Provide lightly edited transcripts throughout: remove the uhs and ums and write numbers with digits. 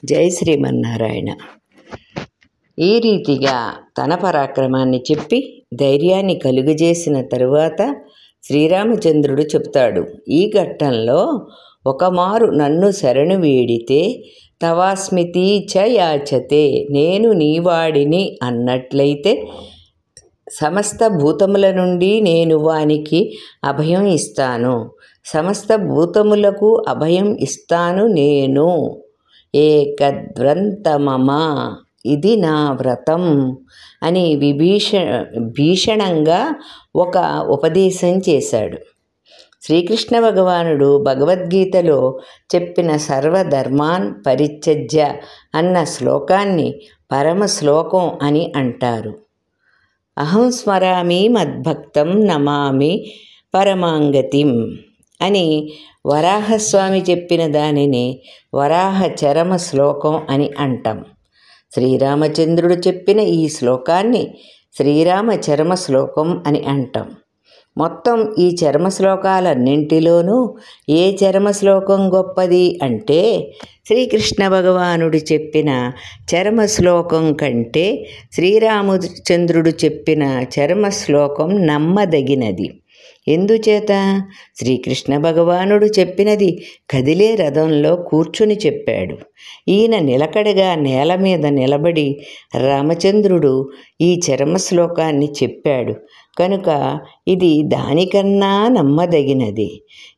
జై శ్రీమన్నారాయణ. ఈ రీతిగా తన పరాక్రమాన్ని చెప్పి ధైర్యాన్ని కలుగజేసిన తరువాత శ్రీరామచంద్రుడు చెప్తాడు, ఈ ఘట్టంలో ఒకమారు నన్ను శరణు వేడితే తవాస్మితి చ యాచతే, నేను నీవాడిని అన్నట్లయితే సమస్త భూతముల నుండి నేను వానికి అభయం ఇస్తాను, సమస్త భూతములకు అభయం ఇస్తాను నేను. ఏకద్వ్రంతమమ, ఇది నా వ్రతం అని భీషణంగా ఒక ఉపదేశం చేశాడు. శ్రీకృష్ణ భగవానుడు భగవద్గీతలో చెప్పిన సర్వధర్మాన్ పరిత్యజ్య అన్న శ్లోకాన్ని పరమ శ్లోకం అని అంటారు. అహం స్మరామి మద్భక్తం నమామి పరమాంగతిం అని వరాహస్వామి చెప్పిన దానిని వరాహ చరమ శ్లోకం అని అంటాం. శ్రీరామచంద్రుడు చెప్పిన ఈ శ్లోకాన్ని శ్రీరామ చరమ శ్లోకం అని అంటాం. మొత్తం ఈ చరమ శ్లోకాలన్నింటిలోనూ ఏ చరమ శ్లోకం గొప్పది అంటే శ్రీకృష్ణ భగవానుడు చెప్పిన చరమ శ్లోకం కంటే శ్రీరామచంద్రుడు చెప్పిన చరమ శ్లోకం నమ్మదగినది. ఎందుచేత? శ్రీకృష్ణ భగవానుడు చెప్పినది కదిలే రథంలో కూర్చుని చెప్పాడు. ఈయన నిలకడగా నేల మీద నిలబడి రామచంద్రుడు ఈ చరమ శ్లోకాన్ని చెప్పాడు కనుక ఇది దానికన్నా నమ్మదగినది.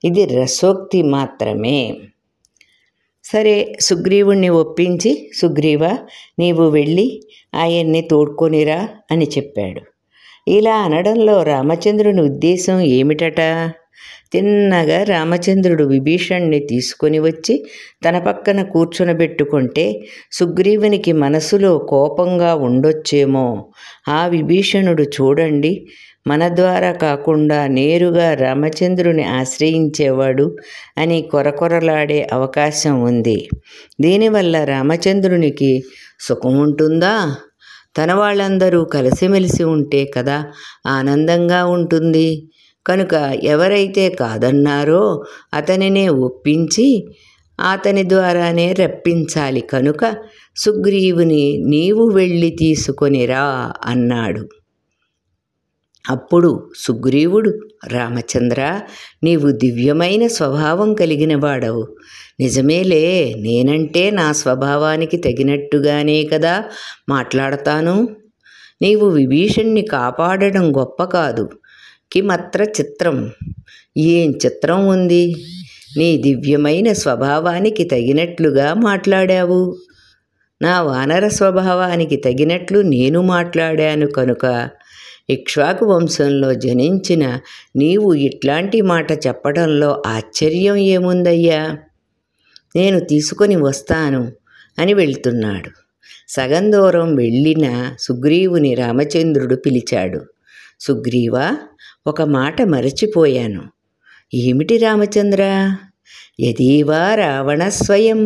ఇది రసోక్తి మాత్రమే. సరే, సుగ్రీవుణ్ణి ఒప్పించి, సుగ్రీవా నీవు వెళ్ళి ఆయన్ని తోడ్కొనిరా అని చెప్పాడు. ఇలా అనడంలో రామచంద్రుని ఉద్దేశం ఏమిటట? తిన్నగా రామచంద్రుడు విభీషణ్ణి తీసుకొని వచ్చి తన పక్కన కూర్చొనబెట్టుకుంటే సుగ్రీవునికి మనసులో కోపంగా ఉండొచ్చేమో. ఆ విభీషణుడు చూడండి, మన ద్వారా కాకుండా నేరుగా రామచంద్రుని ఆశ్రయించేవాడు అని కొరకొరలాడే అవకాశం ఉంది. దీనివల్ల రామచంద్రునికి సుఖం ఉంటుందా? తన వాళ్ళందరూ కలిసిమెలిసి ఉంటే కదా ఆనందంగా ఉంటుంది. కనుక ఎవరైతే కాదన్నారో అతనినే ఒప్పించి అతని ద్వారానే రప్పించాలి. కనుక సుగ్రీవుని నీవు వెళ్ళి తీసుకొనిరా అన్నాడు. అప్పుడు సుగ్రీవుడు, రామచంద్ర, నీవు దివ్యమైన స్వభావం కలిగిన వాడవు. నిజమేలే, నేనంటే నా స్వభావానికి తగినట్టుగానే కదా మాట్లాడతాను. నీవు విభీషణ్ణి కాపాడడం గొప్ప కాదు. కిమత్ర చిత్రం, ఏం చిత్రం ఉంది? నీ దివ్యమైన స్వభావానికి తగినట్లుగా మాట్లాడావు. నా వానర స్వభావానికి తగినట్లు నేను మాట్లాడాను కనుక ఇక్ష్వాకు వంశంలో జనించిన నీవు ఇట్లాంటి మాట చెప్పడంలో ఆశ్చర్యం ఏముందయ్యా? నేను తీసుకొని వస్తాను అని వెళ్తున్నాడు. సగం దూరం వెళ్ళిన సుగ్రీవుని రామచంద్రుడు పిలిచాడు. సుగ్రీవా, ఒక మాట మరచిపోయాను. ఏమిటి రామచంద్ర? యదీవా రావణ స్వయం,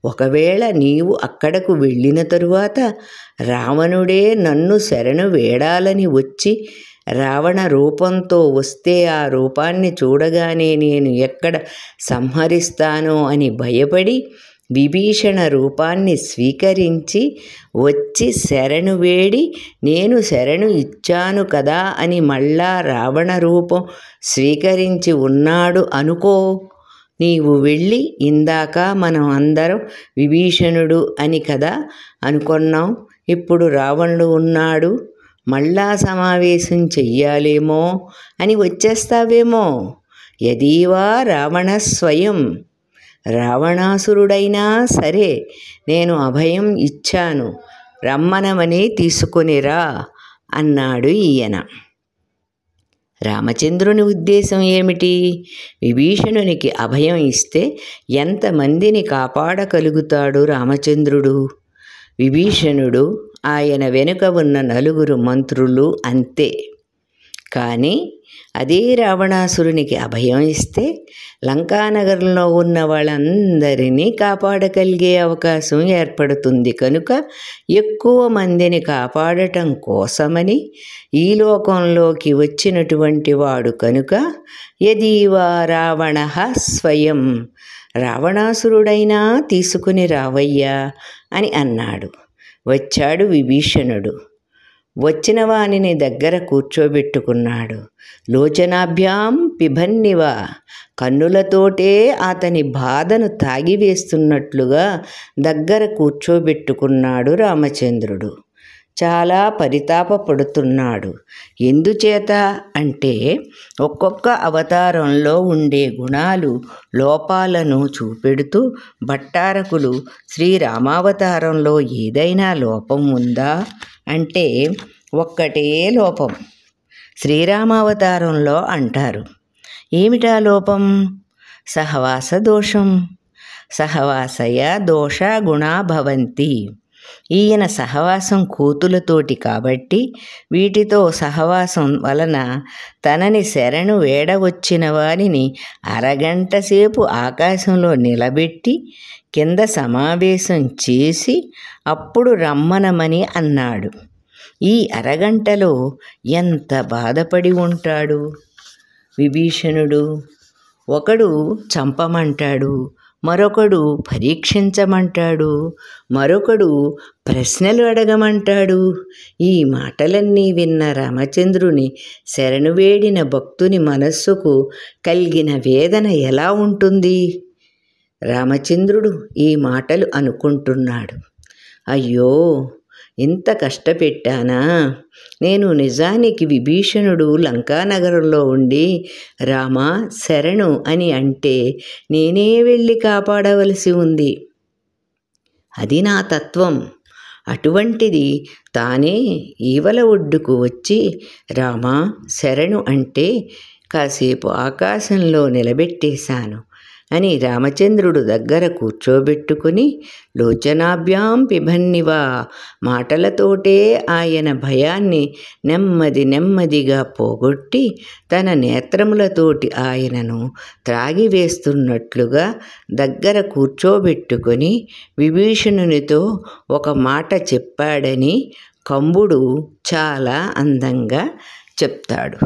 ఒకవేళ నీవు అక్కడకు వెళ్ళిన తరువాత రావణుడే నన్ను శరణు వేడాలని వచ్చి రావణ రూపంతో వస్తే ఆ రూపాన్ని చూడగానే నేను ఎక్కడ సంహరిస్తానో అని భయపడి విభీషణ రూపాన్ని స్వీకరించి వచ్చి శరణు వేడి నేను శరణు ఇచ్చాను కదా అని మళ్ళా రావణ రూపం స్వీకరించి ఉన్నాడు అనుకో. నీవు వెళ్ళి ఇందాక మనం అందరం విభీషణుడు అని కదా అనుకున్నాం, ఇప్పుడు రావణుడు ఉన్నాడు, మళ్ళా సమావేశం చెయ్యాలేమో అని వచ్చేస్తావేమో. యదీవా రావణ స్వయం, రావణాసురుడైనా సరే నేను అభయం ఇచ్చాను, రమ్మనమని తీసుకొనిరా అన్నాడు ఈయన. రామచంద్రుని ఉద్దేశం ఏమిటి? విభీషణునికి అభయం ఇస్తే ఎంతమందిని కాపాడగలుగుతాడు రామచంద్రుడు? విభీషణుడు, ఆయన వెనుక ఉన్న 4 మంత్రులు అంతే. కానీ అదే రావణాసురునికి అభయం ఇస్తే లంకానగరంలో ఉన్న వాళ్ళందరినీ కాపాడగలిగే అవకాశం ఏర్పడుతుంది. కనుక ఎక్కువ మందిని కాపాడటం కోసమని ఈ లోకంలోకి వచ్చినటువంటి వాడు కనుక యదీవా రావణ స్వయం, రావణాసురుడైనా తీసుకుని రావయ్యా అని అన్నాడు. వచ్చాడు విభీషణుడు. వచ్చిన వానిని దగ్గర కూర్చోబెట్టుకున్నాడు. లోచనాభ్యాం పిబన్నివ, కన్నులతోటే అతని బాధను తాగివేస్తున్నట్లుగా దగ్గర కూర్చోబెట్టుకున్నాడు రామచంద్రుడు. చాలా పరితాపపడుతున్నాడు. ఎందుచేత అంటే ఒక్కొక్క అవతారంలో ఉండే గుణాలు, లోపాలను చూపెడుతూ భట్టారకులు శ్రీరామావతారంలో ఏదైనా లోపం ఉందా అంటే ఒక్కటే లోపం శ్రీరామావతారంలో అంటారు. ఏమిటా లోపం? సహవాస దోషం. సహవాసయ దోష గుణా భవంతి. ఈయన సహవాసం కోతులతోటి కాబట్టి వీటితో సహవాసం వలన తనని శరణు వేడవచ్చిన వారిని అరగంట సేపు ఆకాశంలో నిలబెట్టి కింద సమావేశం చేసి అప్పుడు రమ్మనమని అన్నాడు. ఈ అరగంటలో ఎంత బాధపడి ఉంటాడు విభీషణుడు. ఒకడు చంపమంటాడు, మరొకడు పరీక్షించమంటాడు, మరొకడు ప్రశ్నలు అడగమంటాడు. ఈ మాటలన్నీ విన్న రామచంద్రుని శరణు వేడిన భక్తుని మనస్సుకు కలిగిన వేదన ఎలా ఉంటుంది? రామచంద్రుడు ఈ మాటలు అనుకుంటున్నాడు. అయ్యో, ఇంత కష్టపెట్టానా? నేను నిజానికి విభీషణుడు లంకానగరంలో ఉండి రామా శరణు అని అంటే నేనే వెళ్ళి కాపాడవలసి ఉంది. అది నా తత్వం. అటువంటిది తానే ఈవల ఒడ్డుకు వచ్చి రామా శరణు అంటే కాసేపు ఆకాశంలో నిలబెట్టేశాను అని రామచంద్రుడు దగ్గర కూర్చోబెట్టుకుని లోచనాభ్యాం పిబన్నివ, మాటలతోటే ఆయన భయాన్ని నెమ్మదిగా పోగొట్టి తన నేత్రములతోటి ఆయనను త్రాగివేస్తున్నట్లుగా దగ్గర కూర్చోబెట్టుకొని విభీషణునితో ఒక మాట చెప్పాడని కంబుడు చాలా అందంగా చెప్తాడు.